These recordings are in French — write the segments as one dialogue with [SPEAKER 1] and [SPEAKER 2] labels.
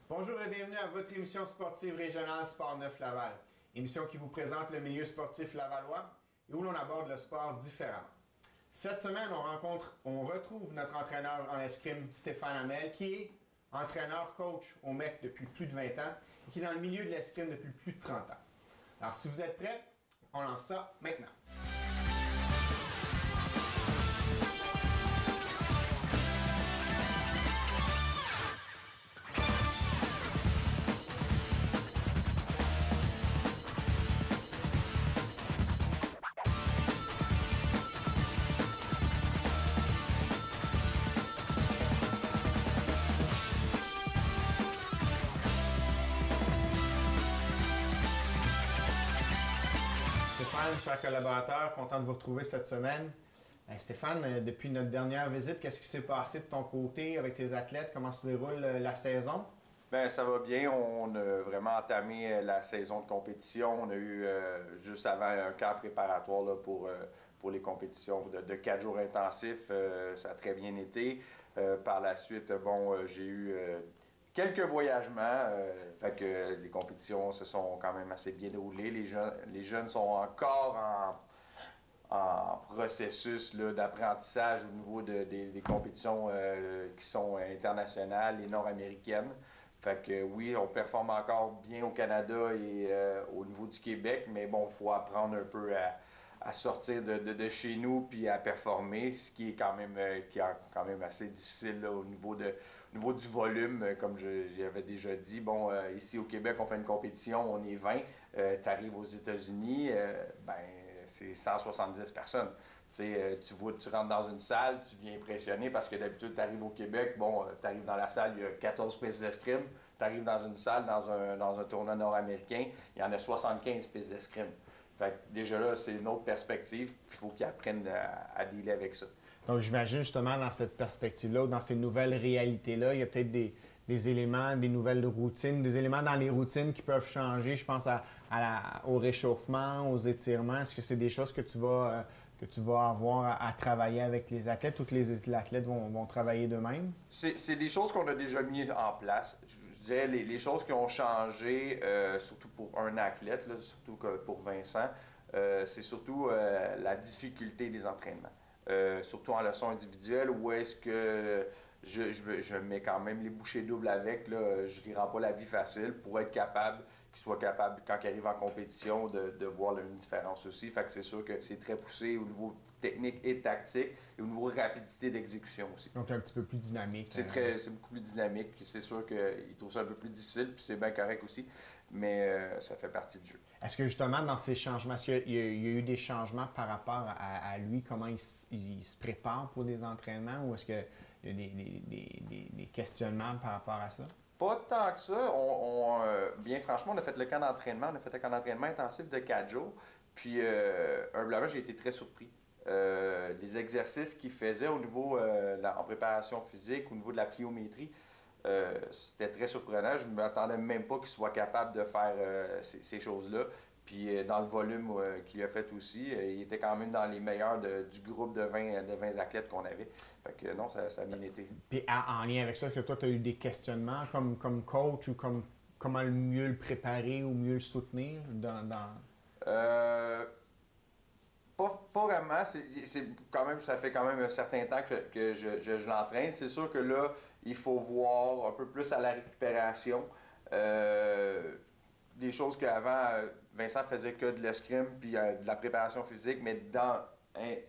[SPEAKER 1] Bonjour et bienvenue à votre émission sportive régionale Sport 9 Laval. Émission qui vous présente le milieu sportif lavallois et où l'on aborde le sport différemment. Cette semaine, on retrouve notre entraîneur en escrime, Stéphane Hamel, qui est entraîneur-coach au MEC depuis plus de 20 ans et qui est dans le milieu de l'escrime depuis plus de 30 ans. Alors, si vous êtes prêts, on lance ça maintenant. Chers collaborateurs, content de vous retrouver cette semaine. Stéphane, depuis notre dernière visite, qu'est-ce qui s'est passé de ton côté avec tes athlètes? Comment se déroule la saison?
[SPEAKER 2] Bien, ça va bien. On a vraiment entamé la saison de compétition. On a eu juste avant un camp préparatoire là, pour les compétitions de 4 jours intensifs. Ça a très bien été. Par la suite, j'ai eu quelques voyagements, fait que les compétitions se sont quand même assez bien déroulées. Les jeunes sont encore en processus d'apprentissage au niveau des compétitions qui sont internationales et nord-américaines. Fait que oui, on performe encore bien au Canada et au niveau du Québec, mais bon, il faut apprendre un peu à sortir de chez nous puis à performer, ce qui est quand même assez difficile là, au niveau du volume, comme j'avais déjà dit. Bon, ici au Québec, on fait une compétition, on est 20. Tu arrives aux États-Unis, c'est 170 personnes. Tu rentres dans une salle, tu viens impressionner parce que d'habitude, tu arrives au Québec, tu arrives dans la salle, il y a 14 pistes d'escrime. Tu arrives dans une salle, dans un tournoi nord-américain, il y en a 75 pistes d'escrime. Fait que déjà là, c'est une autre perspective, il faut qu'ils apprennent à dealer avec ça.
[SPEAKER 1] Donc, j'imagine justement dans cette perspective-là, dans ces nouvelles réalités-là, il y a peut-être des éléments, des nouvelles routines, des éléments dans les routines qui peuvent changer. Je pense au réchauffement, aux étirements. Est-ce que c'est des choses que tu vas avoir à travailler avec les athlètes ou que les athlètes vont travailler d'eux-mêmes?
[SPEAKER 2] C'est des choses qu'on a déjà mis en place. Je dirais les choses qui ont changé, surtout pour un athlète, là, surtout pour Vincent, c'est surtout la difficulté des entraînements. Surtout en leçon individuelle, où est-ce que je mets quand même les bouchées doubles avec, là, je ne lui rends pas la vie facile pour être capable, qu'il soit capable, quand il arrive en compétition, de voir une différence aussi. Fait que c'est sûr que c'est très poussé au niveau technique et tactique et au niveau rapidité d'exécution aussi.
[SPEAKER 1] Donc un petit peu plus dynamique.
[SPEAKER 2] C'est beaucoup plus dynamique. C'est sûr qu'il trouve ça un peu plus difficile, puis c'est bien correct aussi, mais ça fait partie du jeu.
[SPEAKER 1] Est-ce que justement, dans ces changements, est-ce qu'il y a eu des changements par rapport à lui, comment il se prépare pour des entraînements, ou est-ce qu'il y a des questionnements par rapport à ça?
[SPEAKER 2] Pas tant que ça. Bien franchement, on a fait le camp d'entraînement. On a fait un camp d'entraînement intensif de 4 jours. Puis, humblement, j'ai été très surpris. Les exercices qu'il faisait au niveau, en préparation physique, au niveau de la pliométrie, c'était très surprenant. Je ne m'attendais même pas qu'il soit capable de faire ces choses-là. Puis dans le volume qu'il a fait aussi, il était quand même dans les meilleurs du groupe de 20 athlètes qu'on avait. Fait que non, ça a bien été.
[SPEAKER 1] Puis en lien avec ça, est-ce que toi, tu as eu des questionnements comme coach ou comment mieux le préparer ou mieux le soutenir
[SPEAKER 2] Pas vraiment. Ça fait quand même un certain temps que je l'entraîne. C'est sûr que là, il faut voir un peu plus à la récupération. Des choses qu'avant, Vincent faisait que de l'escrime puis de la préparation physique, mais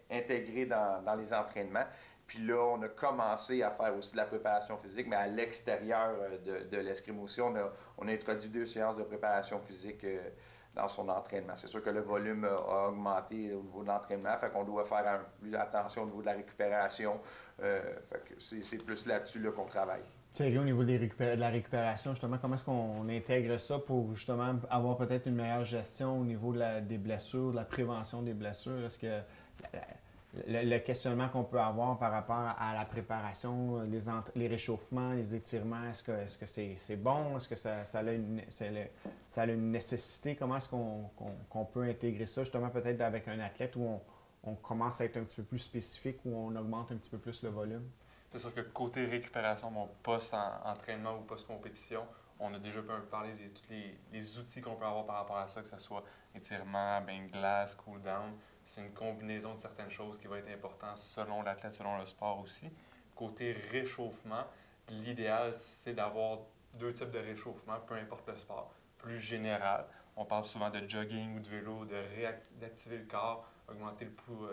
[SPEAKER 2] intégré dans les entraînements. Puis là, on a commencé à faire aussi de la préparation physique, mais à l'extérieur de l'escrime aussi. On a introduit 2 séances de préparation physique dans son entraînement. C'est sûr que le volume a augmenté au niveau de l'entraînement, fait qu'on doit faire plus attention au niveau de la récupération. Fait que c'est plus là-dessus qu'on travaille.
[SPEAKER 1] Thierry, au niveau de la récupération, justement, comment est-ce qu'on intègre ça pour justement avoir peut-être une meilleure gestion au niveau des blessures, de la prévention des blessures? Est-ce que le questionnement qu'on peut avoir par rapport à la préparation, les réchauffements, les étirements, est-ce que c'est bon? Est-ce que ça a une nécessité? Comment est-ce qu'on peut intégrer ça justement peut-être avec un athlète où on commence à être un petit peu plus spécifique, où on augmente un petit peu plus le volume?
[SPEAKER 3] C'est sûr que côté récupération, mon post-entraînement ou post-compétition, on a déjà un peu parlé de tous les outils qu'on peut avoir par rapport à ça, que ce soit étirement, bain de glace, cool down. C'est une combinaison de certaines choses qui va être importante selon l'athlète, selon le sport aussi. Côté réchauffement, l'idéal, c'est d'avoir 2 types de réchauffement, peu importe le sport. Plus général, on parle souvent de jogging ou de vélo, d'activer le corps, augmenter le pouls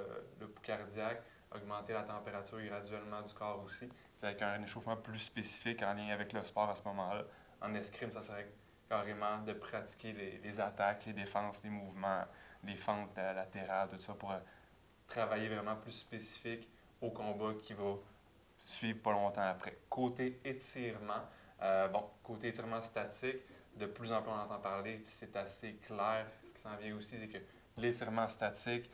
[SPEAKER 3] cardiaque, augmenter la température graduellement du corps aussi. Puis avec un échauffement plus spécifique en lien avec le sport à ce moment-là. En escrime, ça serait carrément de pratiquer les attaques, les défenses, les mouvements, les fentes latérales, tout ça pour travailler vraiment plus spécifique au combat qui va suivre pas longtemps après. Côté étirement, côté étirement statique, de plus en plus on entend parler, puis c'est assez clair. Ce qui s'en vient aussi, c'est que l'étirement statique,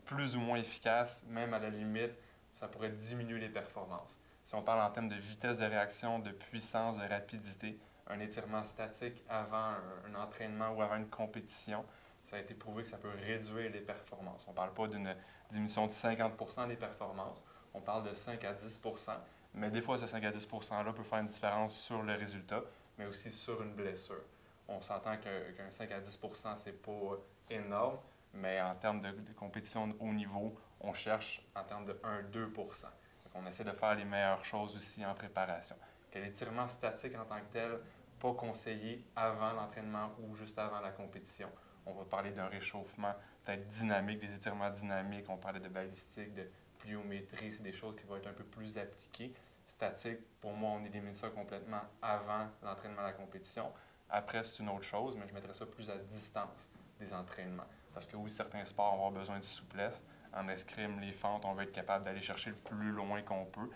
[SPEAKER 3] plus ou moins efficace, même à la limite, ça pourrait diminuer les performances. Si on parle en termes de vitesse de réaction, de puissance, de rapidité, un étirement statique avant un entraînement ou avant une compétition, ça a été prouvé que ça peut réduire les performances. On ne parle pas d'une diminution de 50% des performances, on parle de 5 à 10%, mais des fois, ce 5 à 10%-là peut faire une différence sur le résultat, mais aussi sur une blessure. On s'entend qu'un 5 à 10%, c'est pas énorme, mais en termes de compétition de haut niveau, on cherche en termes de 1-2%. On essaie de faire les meilleures choses aussi en préparation. Que l'étirement statique en tant que tel, pas conseillé avant l'entraînement ou juste avant la compétition. On va parler d'un réchauffement peut-être dynamique, des étirements dynamiques. On parlait de balistique, de pliométrie, c'est des choses qui vont être un peu plus appliquées. Statique, pour moi, on élimine ça complètement avant l'entraînement de la compétition. Après, c'est une autre chose, mais je mettrais ça plus à distance des entraînements. Parce que oui, certains sports vont avoir besoin de souplesse. En escrime, les fentes, on va être capable d'aller chercher le plus loin qu'on peut.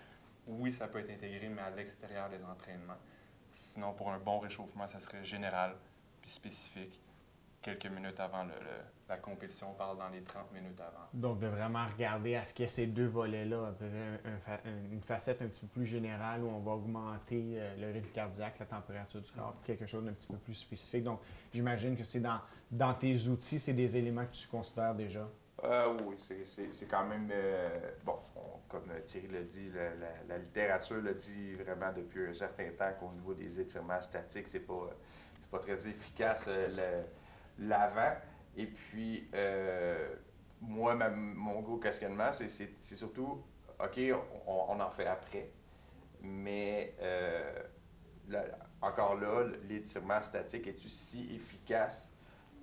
[SPEAKER 3] Oui, ça peut être intégré, mais à l'extérieur des entraînements. Sinon, pour un bon réchauffement, ça serait général puis spécifique. Quelques minutes avant la compétition, on parle dans les 30 minutes avant.
[SPEAKER 1] Donc, de vraiment regarder à ce qu'il y a ces 2 volets-là, une facette un petit peu plus générale où on va augmenter le rythme cardiaque, la température du corps, quelque chose d'un petit peu plus spécifique. Donc, j'imagine que c'est dans tes outils, c'est des éléments que tu considères déjà.
[SPEAKER 2] Oui, c'est quand même, comme Thierry l'a dit, la littérature l'a dit vraiment depuis un certain temps qu'au niveau des étirements statiques, c'est pas très efficace l'avant. Et puis, moi, mon gros questionnement, c'est surtout, OK, on en fait après, mais encore là, l'étirement statique est si efficace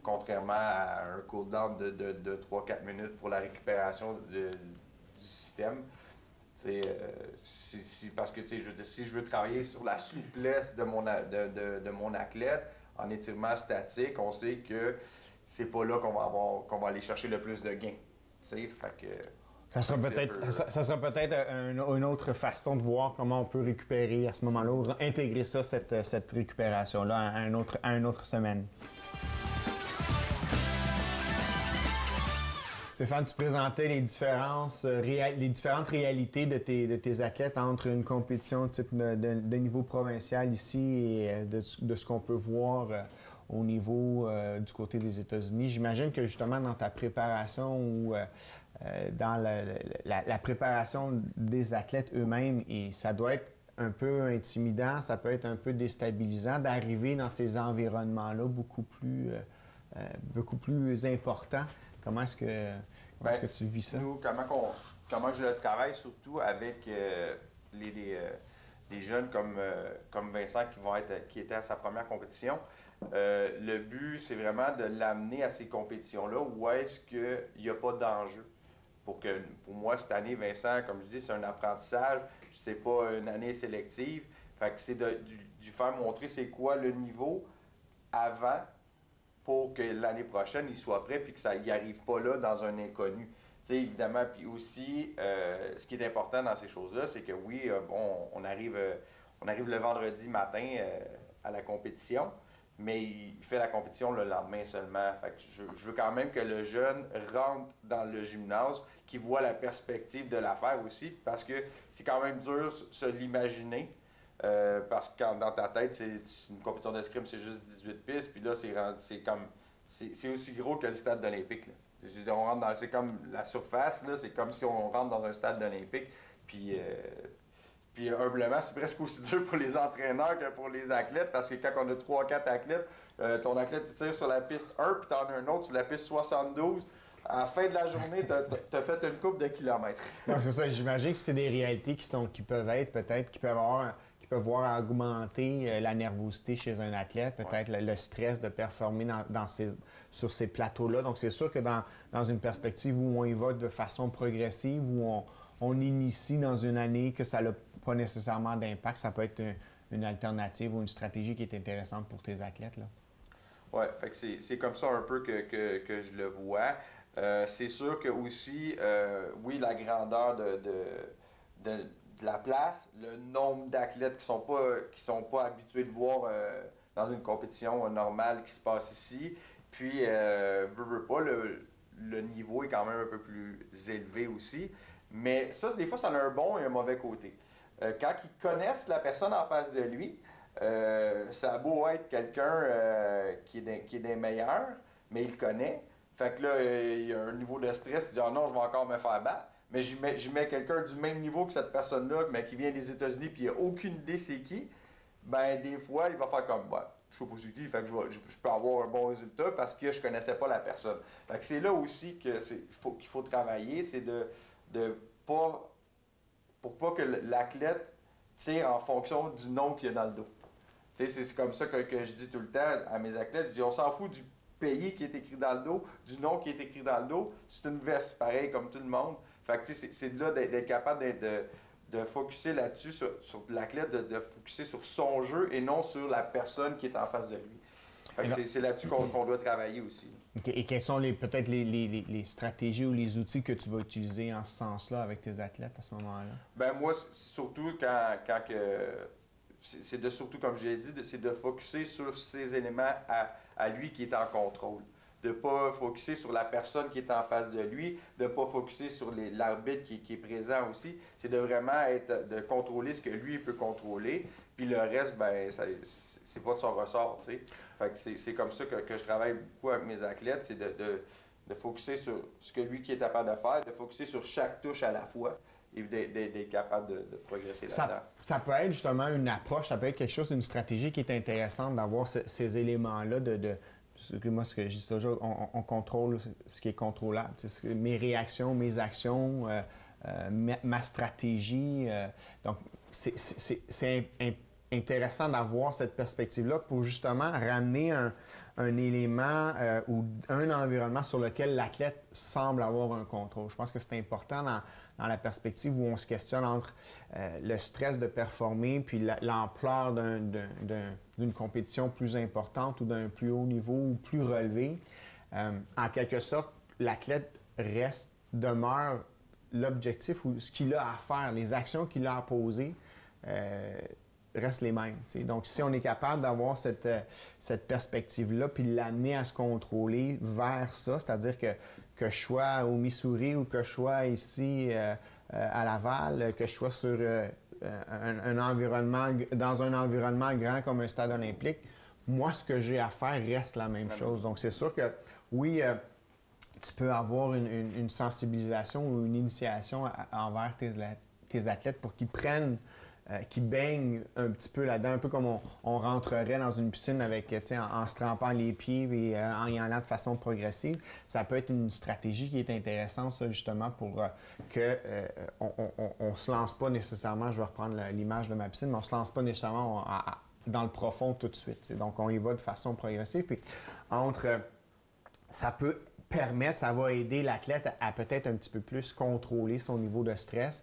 [SPEAKER 2] contrairement à un cool-down de 3-4 minutes pour la récupération du système. C'est parce que, je veux dire, si je veux travailler sur la souplesse de mon athlète en étirement statique, on sait que c'est pas là qu'on va aller chercher le plus de gains. Fait que,
[SPEAKER 1] ça sera peut-être une autre façon de voir comment on peut récupérer à ce moment-là, ou intégrer ça, cette récupération-là, à une autre semaine. Stéphane, tu présentais les différentes réalités de tes athlètes entre une compétition type de niveau provincial ici et de ce qu'on peut voir au niveau du côté des États-Unis. J'imagine que justement dans ta préparation ou dans la préparation des athlètes eux-mêmes, et ça doit être un peu intimidant, ça peut être un peu déstabilisant d'arriver dans ces environnements-là beaucoup plus importants. Comment est-ce que tu vis ça?
[SPEAKER 2] Nous, comment je le travaille, surtout avec les jeunes comme Vincent qui était à sa première compétition. Le but, c'est vraiment de l'amener à ces compétitions-là où est-ce qu'il n'y a pas d'enjeu. Pour moi, cette année, Vincent, comme je dis, c'est un apprentissage, c'est pas une année sélective. Fait que c'est de faire montrer c'est quoi le niveau avant pour que l'année prochaine, il soit prêt puis que ça n'y arrive pas là dans un inconnu. Tu sais, évidemment, puis aussi, ce qui est important dans ces choses-là, c'est que oui, on arrive le vendredi matin à la compétition, mais il fait la compétition le lendemain seulement. Fait que je veux quand même que le jeune rentre dans le gymnase, qu'il voit la perspective de l'affaire aussi, parce que c'est quand même dur se l'imaginer. Parce que dans ta tête, c'est une compétition d'escrime, c'est juste 18 pistes, puis là, c'est aussi gros que le stade olympique. C'est comme la surface, là, c'est comme si on rentre dans un stade olympique, puis Puis humblement, c'est presque aussi dur pour les entraîneurs que pour les athlètes, parce que quand on a 3-4 athlètes, ton athlète il tire sur la piste 1, puis t'en as un autre sur la piste 72. À la fin de la journée, t'as fait une couple de kilomètres.
[SPEAKER 1] Ouais, c'est ça. J'imagine que c'est des réalités qui peuvent être peut-être, qui peuvent voir augmenter la nervosité chez un athlète, peut-être le stress de performer sur ces plateaux-là. Donc, c'est sûr que dans une perspective où on y va de façon progressive, où on initie dans une année que ça n'a pas nécessairement d'impact, ça peut être une alternative ou une stratégie qui est intéressante pour tes athlètes, là.
[SPEAKER 2] Oui, fait que c'est comme ça un peu que je le vois. C'est sûr que aussi, oui, la grandeur de la place, le nombre d'athlètes qui sont pas habitués de voir dans une compétition normale qui se passe ici. Puis, veux pas, le niveau est quand même un peu plus élevé aussi. Mais ça, des fois, ça a un bon et un mauvais côté. Quand ils connaissent la personne en face de lui, ça a beau être quelqu'un qui est des meilleurs, mais il le connaît. Fait que là, il y a un niveau de stress, il dit « Ah non, je vais encore me faire battre ». Mais je mets quelqu'un du même niveau que cette personne-là, mais qui vient des États-Unis, puis il n'a aucune idée c'est qui. Ben des fois, il va faire comme « Je sais pas c'est qui, fait que je peux avoir un bon résultat parce que je connaissais pas la personne ». Fait que c'est là aussi qu'il faut travailler, c'est pour pas que l'athlète tire en fonction du nom qu'il y a dans le dos. C'est comme ça que je dis tout le temps à mes athlètes. Je dis, on s'en fout du pays qui est écrit dans le dos, du nom qui est écrit dans le dos. C'est une veste, pareil, comme tout le monde. Fait que c'est de là d'être capable de focusser là-dessus, sur l'athlète, de focusser sur son jeu et non sur la personne qui est en face de lui. Fait que c'est là-dessus qu'on doit travailler aussi.
[SPEAKER 1] Okay. Et quelles sont peut-être les stratégies ou les outils que tu vas utiliser en ce sens-là avec tes athlètes à ce moment-là?
[SPEAKER 2] Ben moi, surtout surtout, comme j'ai dit, c'est de focusser sur ces éléments à lui qui est en contrôle. De ne pas focusser sur la personne qui est en face de lui, de ne pas focusser sur l'arbitre qui est présent aussi. C'est de vraiment de contrôler ce que lui peut contrôler. Puis le reste, ben, c'est pas de son ressort, tu sais. Fait que c'est comme ça que je travaille beaucoup avec mes athlètes, c'est de focusser sur ce que lui qui est capable de faire, de focusser sur chaque touche à la fois. Et d'être capable de progresser là-dedans.
[SPEAKER 1] Ça peut être justement une approche, ça peut être quelque chose, une stratégie qui est intéressante d'avoir ces éléments-là moi, ce que je dis toujours, on contrôle ce qui est contrôlable. Mes réactions, mes actions, ma stratégie. Donc, c'est intéressant d'avoir cette perspective-là pour justement ramener un élément ou un environnement sur lequel l'athlète semble avoir un contrôle. Je pense que c'est important dans la perspective où on se questionne entre le stress de performer puis l'ampleur d'une compétition plus importante ou d'un plus haut niveau ou plus relevé. En quelque sorte, l'athlète demeure l'objectif ou ce qu'il a à faire, les actions qu'il a à poser restent les mêmes. T'sais. Donc, si on est capable d'avoir cette perspective-là puis l'amener à se contrôler vers ça, c'est-à-dire que je sois au Missouri ou que je sois ici à Laval, que je sois sur un environnement, dans un environnement grand comme un stade olympique, moi, ce que j'ai à faire reste la même chose. Donc, c'est sûr que, oui, tu peux avoir une sensibilisation ou une initiation envers tes athlètes pour qu'ils prennent qui baignent un petit peu là-dedans, un peu comme on rentrerait dans une piscine avec, en se trempant les pieds et en y allant de façon progressive. Ça peut être une stratégie qui est intéressante, ça, justement, pour on se lance pas nécessairement, je vais reprendre l'image de ma piscine, mais on se lance pas nécessairement dans le profond tout de suite. T'sais. Donc, on y va de façon progressive. Puis, ça peut permettre, ça va aider l'athlète à peut-être un petit peu plus contrôler son niveau de stress,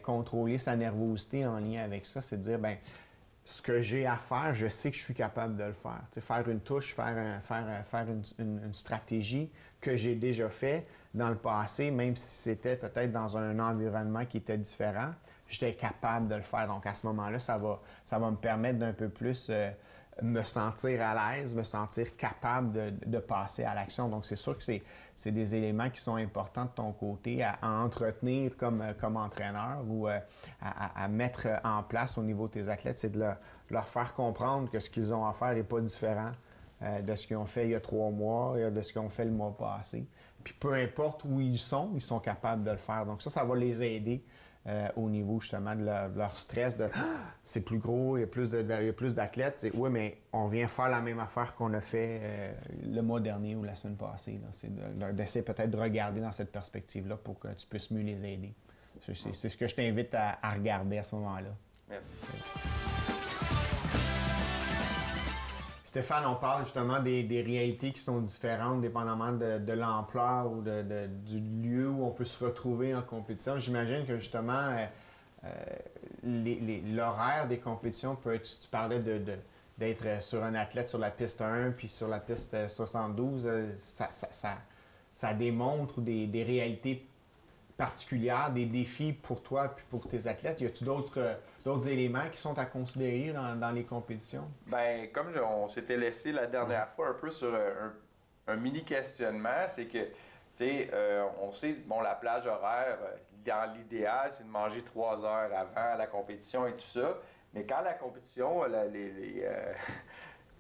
[SPEAKER 1] contrôler sa nervosité en lien avec ça, c'est de dire, bien, ce que j'ai à faire, je sais que je suis capable de le faire. T'sais, faire une touche, faire une stratégie que j'ai déjà fait dans le passé, même si c'était peut-être dans un environnement qui était différent, j'étais capable de le faire. Donc, à ce moment-là, ça va me permettre d'un peu plus me sentir à l'aise, me sentir capable de passer à l'action. Donc, c'est sûr que c'est des éléments qui sont importants de ton côté à entretenir comme entraîneur ou à mettre en place au niveau de tes athlètes, c'est de leur faire comprendre que ce qu'ils ont à faire n'est pas différent de ce qu'ils ont fait il y a 3 mois, de ce qu'ils ont fait le mois passé. Puis peu importe où ils sont capables de le faire. Donc ça va les aider au niveau justement de leur stress, de c'est plus gros, il y a plus d'athlètes. Oui, mais on vient faire la même affaire qu'on a fait le mois dernier ou la semaine passée. C'est d'essayer peut-être de regarder dans cette perspective-là pour que tu puisses mieux les aider. C'est ce que je t'invite à regarder à ce moment-là.
[SPEAKER 2] Merci.
[SPEAKER 1] Stéphane, on parle justement des réalités qui sont différentes dépendamment de l'ampleur ou du lieu où on peut se retrouver en compétition. J'imagine que justement, l'horaire des compétitions peut être, tu parlais d'être sur un athlète sur la piste 1 puis sur la piste 72, ça démontre des réalités particulières, des défis pour toi et pour tes athlètes. Y a-t-il d'autres éléments qui sont à considérer dans les compétitions?
[SPEAKER 2] Bien, comme on s'était laissé la dernière fois un peu sur un mini-questionnement, c'est que, tu sais, on sait, bon, la plage horaire, dans l'idéal, c'est de manger 3 heures avant la compétition et tout ça. Mais quand la compétition,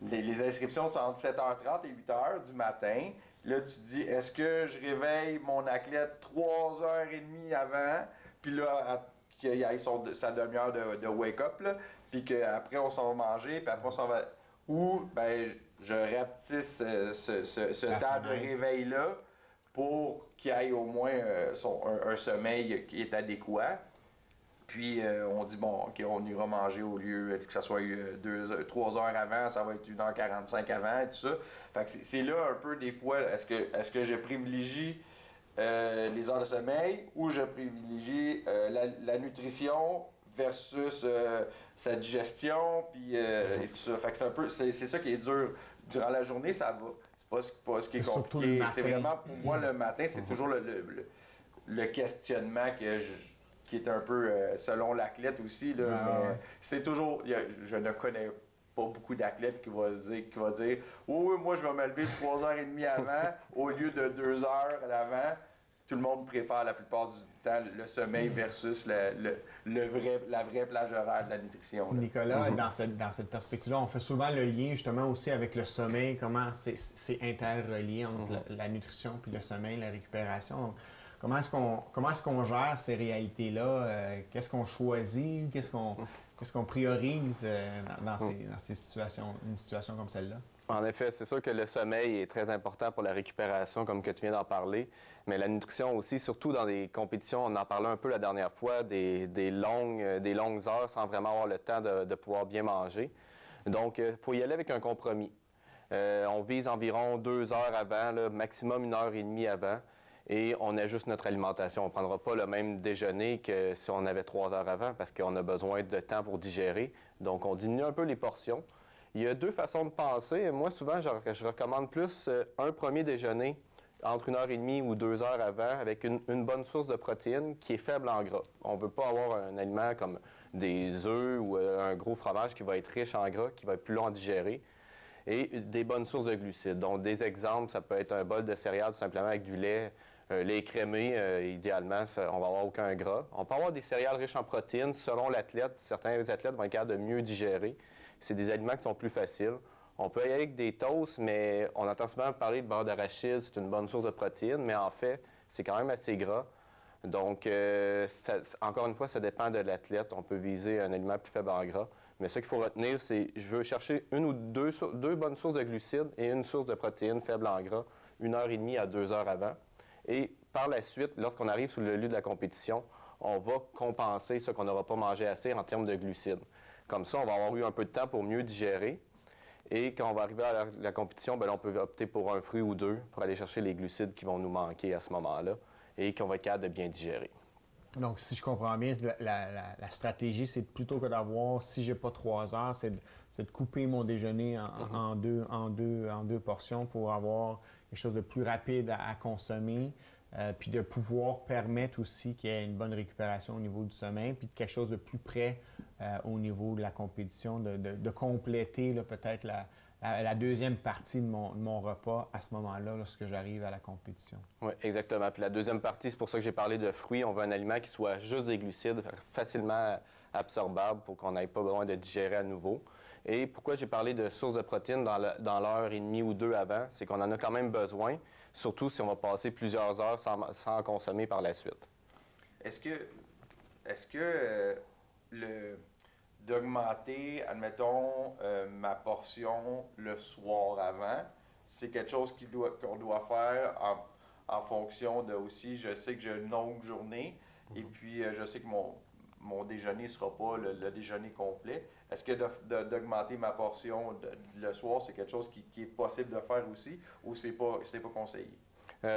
[SPEAKER 2] les inscriptions sont entre 7h30 et 8h du matin, là, tu te dis, est-ce que je réveille mon athlète 3h30 avant, puis là, qu'il ait sa demi-heure de wake-up, puis qu'après, on s'en va manger, puis après, on s'en va... Ou, ben, je rapetisse ce temps de réveil-là pour qu'il ait au moins un sommeil qui est adéquat. Puis, on dit, bon, OK, on ira manger au lieu que ça soit 3 heures avant, ça va être 1h45 avant et tout ça. Fait que c'est là un peu des fois, est-ce que je privilégie les heures de sommeil ou je privilégie la nutrition versus sa digestion puis et tout ça. Fait que c'est un peu, c'est ça qui est dur. Durant la journée, ça va. C'est pas ce qui est compliqué. C'est vraiment, pour moi, le matin, c'est toujours le questionnement qui est un peu selon l'athlète aussi. Là, mais c'est toujours... je ne connais pas beaucoup d'athlètes qui vont dire oui, moi, je vais me lever 3h30 avant au lieu de 2 heures avant. Tout le monde préfère la plupart du temps le sommeil versus la vraie plage horaire de la nutrition. Là.
[SPEAKER 1] Nicolas, dans cette perspective-là, on fait souvent le lien justement aussi avec le sommeil, comment c'est interrelié entre la nutrition puis le sommeil, la récupération. Donc, comment est-ce qu'on gère ces réalités-là? Qu'est-ce qu'on choisit? Qu'est-ce qu'on priorise dans ces situations, une situation comme celle-là?
[SPEAKER 4] En effet, c'est sûr que le sommeil est très important pour la récupération, comme que tu viens d'en parler, mais la nutrition aussi, surtout dans les compétitions, on en parlait un peu la dernière fois, des longues heures sans vraiment avoir le temps de pouvoir bien manger. Donc, il faut y aller avec un compromis. On vise environ 2 heures avant, là, maximum 1h30 avant, et on ajuste notre alimentation. On ne prendra pas le même déjeuner que si on avait 3 heures avant, parce qu'on a besoin de temps pour digérer. Donc, on diminue un peu les portions. Il y a 2 façons de penser. Moi, souvent, je recommande plus un premier déjeuner entre 1h30 ou 2 heures avant avec une bonne source de protéines qui est faible en gras. On ne veut pas avoir un aliment comme des œufs ou un gros fromage qui va être riche en gras, qui va être plus long à digérer. Et des bonnes sources de glucides. Donc, des exemples, ça peut être un bol de céréales tout simplement avec du lait, lait écrémé, idéalement, on va avoir aucun gras. On peut avoir des céréales riches en protéines selon l'athlète. Certains athlètes vont être capables de mieux digérer. C'est des aliments qui sont plus faciles. On peut y aller avec des toasts, mais on entend souvent parler de beurre d'arachide, c'est une bonne source de protéines, mais en fait, c'est quand même assez gras. Donc, encore une fois, ça dépend de l'athlète. On peut viser un aliment plus faible en gras. Mais ce qu'il faut retenir, c'est je veux chercher une ou deux bonnes sources de glucides et une source de protéines faible en gras, 1h30 à 2 heures avant. Et par la suite, lorsqu'on arrive sur le lieu de la compétition, on va compenser ce qu'on n'aura pas mangé assez en termes de glucides. Comme ça, on va avoir eu un peu de temps pour mieux digérer. Et quand on va arriver à la compétition, bien là, on peut opter pour un fruit ou 2 pour aller chercher les glucides qui vont nous manquer à ce moment-là et qu'on va être capable de bien digérer.
[SPEAKER 1] Donc, si je comprends bien, la stratégie, c'est plutôt que d'avoir, si j'ai pas 3 heures, c'est de couper mon déjeuner en deux portions pour avoir quelque chose de plus rapide à consommer, puis de pouvoir permettre aussi qu'il y ait une bonne récupération au niveau du sommeil, puis quelque chose de plus près au niveau de la compétition, de compléter peut-être la deuxième partie de mon repas à ce moment-là, lorsque j'arrive à la compétition.
[SPEAKER 4] Oui, exactement. Puis la deuxième partie, c'est pour ça que j'ai parlé de fruits. On veut un aliment qui soit juste des glucides, facilement absorbable pour qu'on n'ait pas besoin de digérer à nouveau. Et pourquoi j'ai parlé de sources de protéines dans l'heure et demie ou 2 avant, c'est qu'on en a quand même besoin, surtout si on va passer plusieurs heures sans en consommer par la suite.
[SPEAKER 2] Est-ce que est-ce que d'augmenter, admettons, ma portion le soir avant, c'est quelque chose qu'on doit faire en fonction de aussi, je sais que j'ai une longue journée et puis je sais que mon déjeuner ne sera pas le déjeuner complet. Est-ce que d'augmenter ma portion le soir, c'est quelque chose qui est possible de faire aussi ou c'est pas conseillé?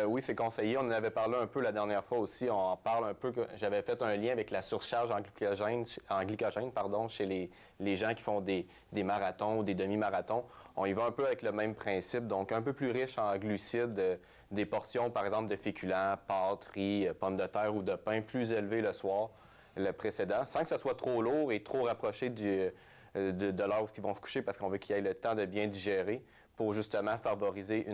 [SPEAKER 4] Oui, c'est conseillé. On en avait parlé un peu la dernière fois aussi. On en parle un peu. J'avais fait un lien avec la surcharge en glycogène chez les gens qui font des marathons ou des demi-marathons. On y va un peu avec le même principe. Donc, un peu plus riche en glucides, des portions, par exemple, de féculents, pâtes, riz, pommes de terre ou de pain, plus élevées le soir, le précédent, sans que ça soit trop lourd et trop rapproché de l'heure où ils vont se coucher parce qu'on veut qu'ils aient le temps de bien digérer, pour justement favoriser des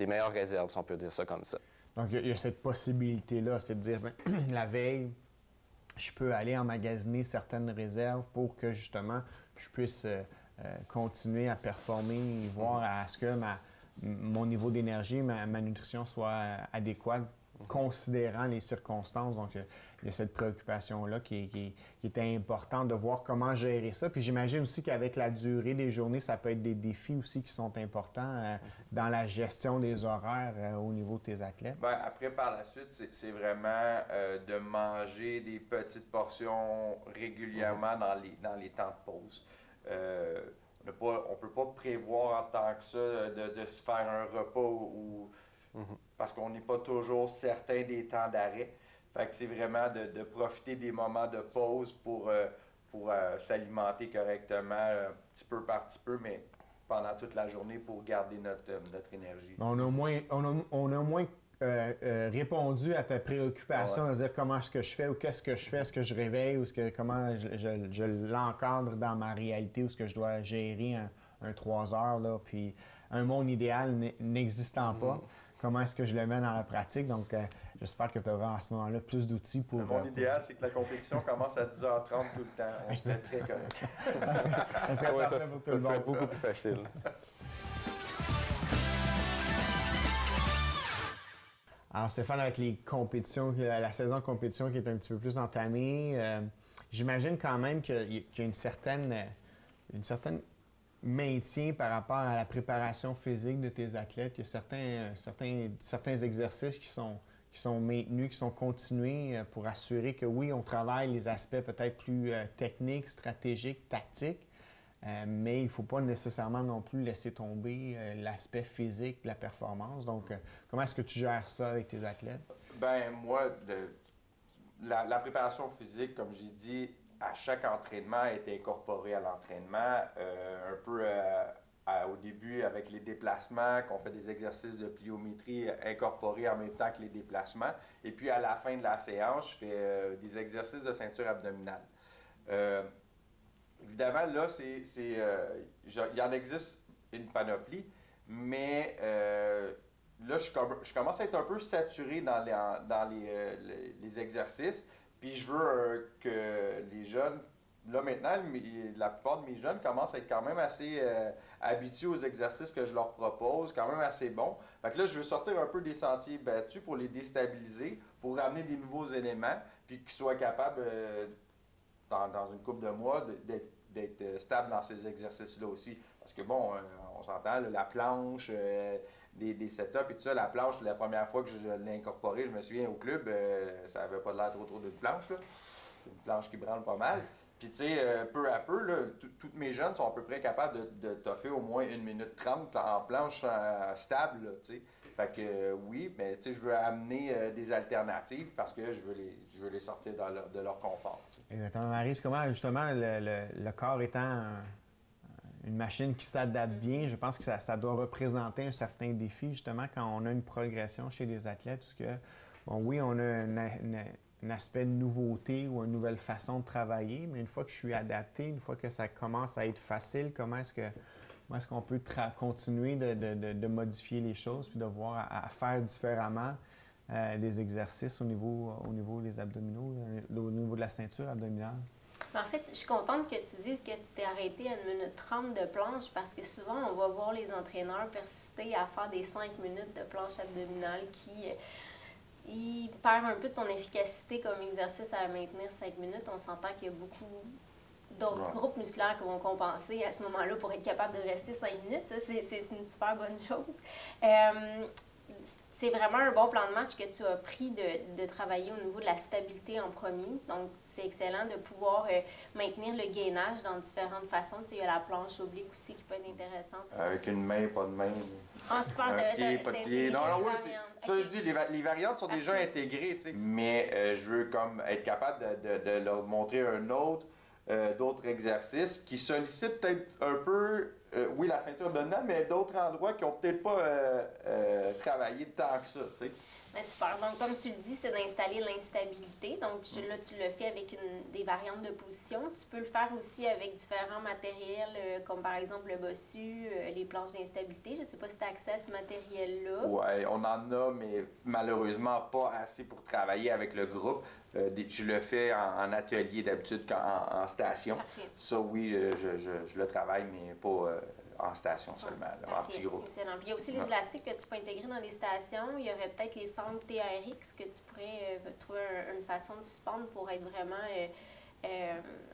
[SPEAKER 4] meilleures réserves, si on peut dire ça comme ça.
[SPEAKER 1] Donc, il y a cette possibilité-là, c'est de dire, bien, la veille, je peux aller emmagasiner certaines réserves pour que, justement, je puisse continuer à performer et voir à ce que mon niveau d'énergie, ma nutrition soit adéquate, considérant les circonstances. Donc, il y a cette préoccupation-là qui est importante de voir comment gérer ça. Puis j'imagine aussi qu'avec la durée des journées, ça peut être des défis aussi qui sont importants dans la gestion des horaires au niveau de tes athlètes.
[SPEAKER 2] Bien, après, par la suite, c'est vraiment de manger des petites portions régulièrement dans les temps de pause. On ne peut pas prévoir en tant que ça de se faire un repas parce qu'on n'est pas toujours certain des temps d'arrêt. Fait que c'est vraiment de profiter des moments de pause pour s'alimenter correctement, petit peu par petit peu, mais pendant toute la journée pour garder notre énergie.
[SPEAKER 1] On a au moins répondu à ta préoccupation, de dire comment est-ce que je fais ou qu'est-ce que je fais, est-ce que je réveille ou comment je l'encadre dans ma réalité ou est-ce que je dois gérer un 3 heures, là, puis un monde idéal n'existant pas. Comment est-ce que je le mets dans la pratique? Donc, j'espère que tu auras à ce moment-là plus d'outils pour...
[SPEAKER 2] Le monde idéal, c'est que la compétition commence à 10h30 tout le temps. On serait très correct.
[SPEAKER 4] Ça serait beaucoup plus facile.
[SPEAKER 1] Alors, Stéphane, avec les compétitions, la saison de compétition qui est un petit peu plus entamée, j'imagine quand même qu'il y a une certaine maintien par rapport à la préparation physique de tes athlètes. Il y a certains exercices qui sont maintenus, qui sont continués pour assurer que oui, on travaille les aspects peut-être plus techniques, stratégiques, tactiques, mais il ne faut pas nécessairement non plus laisser tomber l'aspect physique de la performance. Donc, comment est-ce que tu gères ça avec tes athlètes?
[SPEAKER 2] Ben moi, la préparation physique, comme j'ai dit, à chaque entraînement est incorporé à l'entraînement, un peu au début avec les déplacements, qu'on fait des exercices de pliométrie incorporés en même temps que les déplacements. Et puis à la fin de la séance, je fais des exercices de ceinture abdominale. Évidemment, là, il en existe une panoplie, mais là, je commence à être un peu saturé dans les exercices. Puis je veux que les jeunes, là maintenant, la plupart de mes jeunes commencent à être quand même assez habitués aux exercices que je leur propose, quand même assez bons. Fait que là, je veux sortir un peu des sentiers battus pour les déstabiliser, pour ramener des nouveaux éléments, puis qu'ils soient capables, dans une couple de mois, d'être stables dans ces exercices-là aussi. Parce que bon, on s'entend, là, la planche... des setups et tout ça. La planche, la première fois que je l'ai incorporée, je me souviens au club, ça n'avait pas l'air trop d'une planche. C'est une planche qui branle pas mal. Puis tu sais, peu à peu, là, toutes mes jeunes sont à peu près capables de toffer au moins 1 minute 30 en planche stable. Là, fait que oui, mais tu sais, je veux amener des alternatives parce que je veux les sortir de leur confort. T'sais.
[SPEAKER 1] Exactement. Maryse, comment justement le corps étant une machine qui s'adapte bien, je pense que ça doit représenter un certain défi, justement, quand on a une progression chez les athlètes, parce que, bon, oui, on a un aspect de nouveauté ou une nouvelle façon de travailler, mais une fois que je suis adapté, une fois que ça commence à être facile, comment est-ce qu'on peut continuer de modifier les choses, puis de voir à faire différemment des exercices au niveau des abdominaux, au niveau de la ceinture abdominale?
[SPEAKER 5] En fait, je suis contente que tu dises que tu t'es arrêté à 1 minute 30 de planche parce que souvent, on va voir les entraîneurs persister à faire des 5 minutes de planche abdominale qui il perd un peu de son efficacité comme exercice à maintenir 5 minutes. On s'entend qu'il y a beaucoup d'autres groupes musculaires qui vont compenser à ce moment-là pour être capable de rester 5 minutes. Ça, c'est une super bonne chose. C'est vraiment un bon plan de match que tu as pris de travailler au niveau de la stabilité en premier. Donc, c'est excellent de pouvoir maintenir le gainage dans différentes façons. Tu sais, il y a la planche oblique aussi qui peut être intéressante.
[SPEAKER 2] Avec une main, pas de main.
[SPEAKER 5] Ah, super.
[SPEAKER 2] Un pied, pas de pied. Non, oui, ça, je dis, les variantes sont déjà intégrées, tu sais. Mais je veux comme être capable de leur montrer d'autres exercices qui sollicitent peut-être un peu, oui, la ceinture abdominale, mais d'autres endroits qui n'ont peut-être pas travaillé tant que ça, tu sais.
[SPEAKER 5] Mais super. Donc, comme tu le dis, c'est d'installer l'instabilité. Donc, là, tu le fais avec des variantes de position. Tu peux le faire aussi avec différents matériels, comme par exemple le bossu, les planches d'instabilité. Je ne sais pas si tu as accès à ce matériel-là.
[SPEAKER 2] Oui, on en a, mais malheureusement pas assez pour travailler avec le groupe. Je le fais en atelier d'habitude, en station.
[SPEAKER 5] Parfait.
[SPEAKER 2] Ça, oui, je le travaille, mais pas en station seulement, là, en petit groupe.
[SPEAKER 5] Excellent. Puis il y a aussi les élastiques que tu peux intégrer dans les stations. Il y aurait peut-être les sangles TRX que tu pourrais trouver une façon de suspendre pour être vraiment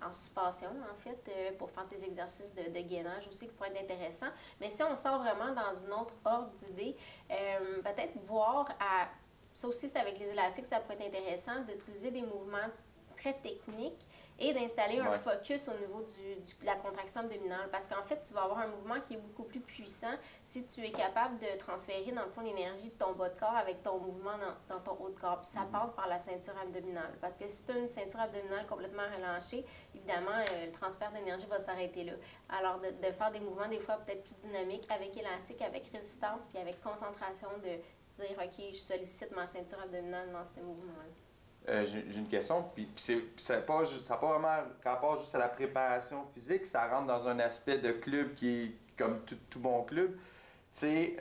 [SPEAKER 5] en suspension, en fait, pour faire tes exercices de gainage aussi qui pourraient être intéressants. Mais si on sort vraiment dans une autre ordre d'idée, peut-être voir à... Ça aussi, c'est avec les élastiques, ça pourrait être intéressant d'utiliser des mouvements très techniques et d'installer un focus au niveau de la contraction abdominale. Parce qu'en fait, tu vas avoir un mouvement qui est beaucoup plus puissant si tu es capable de transférer, dans le fond, l'énergie de ton bas de corps avec ton mouvement dans ton haut de corps. Puis ça passe par la ceinture abdominale. Parce que si tu as une ceinture abdominale complètement relâchée, évidemment, le transfert d'énergie va s'arrêter là. Alors, de faire des mouvements, des fois, peut-être plus dynamiques, avec élastique, avec résistance, puis avec concentration, de dire, OK, je sollicite ma ceinture abdominale dans ce mouvement-là.
[SPEAKER 2] J'ai une question, puis ça n'a pas vraiment rapport juste à la préparation physique, ça rentre dans un aspect de club qui est comme tout bon club. Tu sais,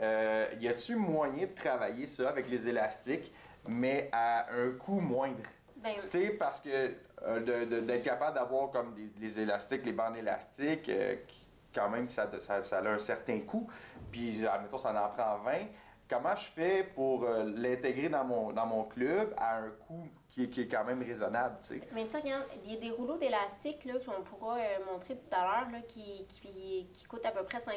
[SPEAKER 2] y a-t-il moyen de travailler ça avec les élastiques, mais à un coût moindre? Tu sais, parce que d'être capable d'avoir comme les élastiques, les bandes élastiques, quand même, ça a un certain coût, puis admettons, ça en prend 20. Comment je fais pour l'intégrer dans mon club à un coût qui est quand même raisonnable, tu sais?
[SPEAKER 5] Mais tu sais, regarde, il y a des rouleaux d'élastique qu'on pourra montrer tout à l'heure qui coûtent à peu près 50$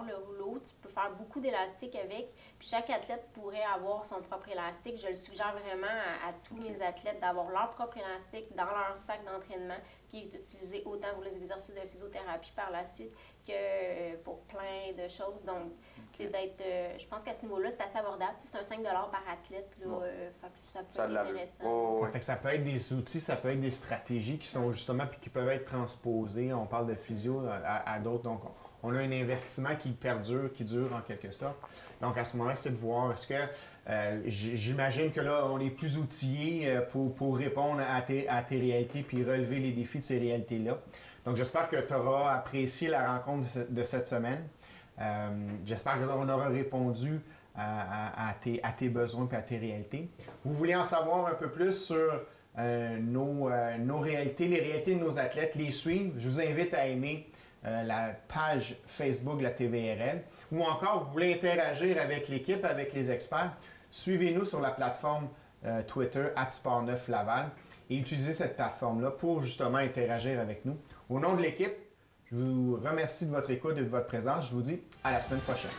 [SPEAKER 5] le rouleau. Tu peux faire beaucoup d'élastique avec, puis chaque athlète pourrait avoir son propre élastique. Je le suggère vraiment à tous mes athlètes d'avoir leur propre élastique dans leur sac d'entraînement qui est utilisé autant pour les exercices de physiothérapie par la suite que pour plein de choses. Donc, c'est d'être... je pense qu'à ce niveau-là, c'est assez abordable. Tu sais, c'est un 5$ par athlète. Là, fait que ça peut être intéressant.
[SPEAKER 1] Fait que ça peut être des outils, ça peut être des stratégies qui sont justement puis qui peuvent être transposées. On parle de physio à d'autres. Donc, on a un investissement qui perdure, qui dure en quelque sorte. Donc, à ce moment-là, c'est de voir, est-ce que j'imagine que là, on est plus outillé pour répondre à tes réalités puis relever les défis de ces réalités-là. Donc, j'espère que tu auras apprécié la rencontre de cette semaine. J'espère qu'on aura répondu à tes besoins et à tes réalités. Vous voulez en savoir un peu plus sur nos réalités, les réalités de nos athlètes, les suivre, je vous invite à aimer la page Facebook de la TVRL ou encore vous voulez interagir avec l'équipe, avec les experts, suivez-nous sur la plateforme Twitter @Sport9Laval et utilisez cette plateforme-là pour justement interagir avec nous. Au nom de l'équipe, je vous remercie de votre écoute et de votre présence. Je vous dis à la semaine prochaine.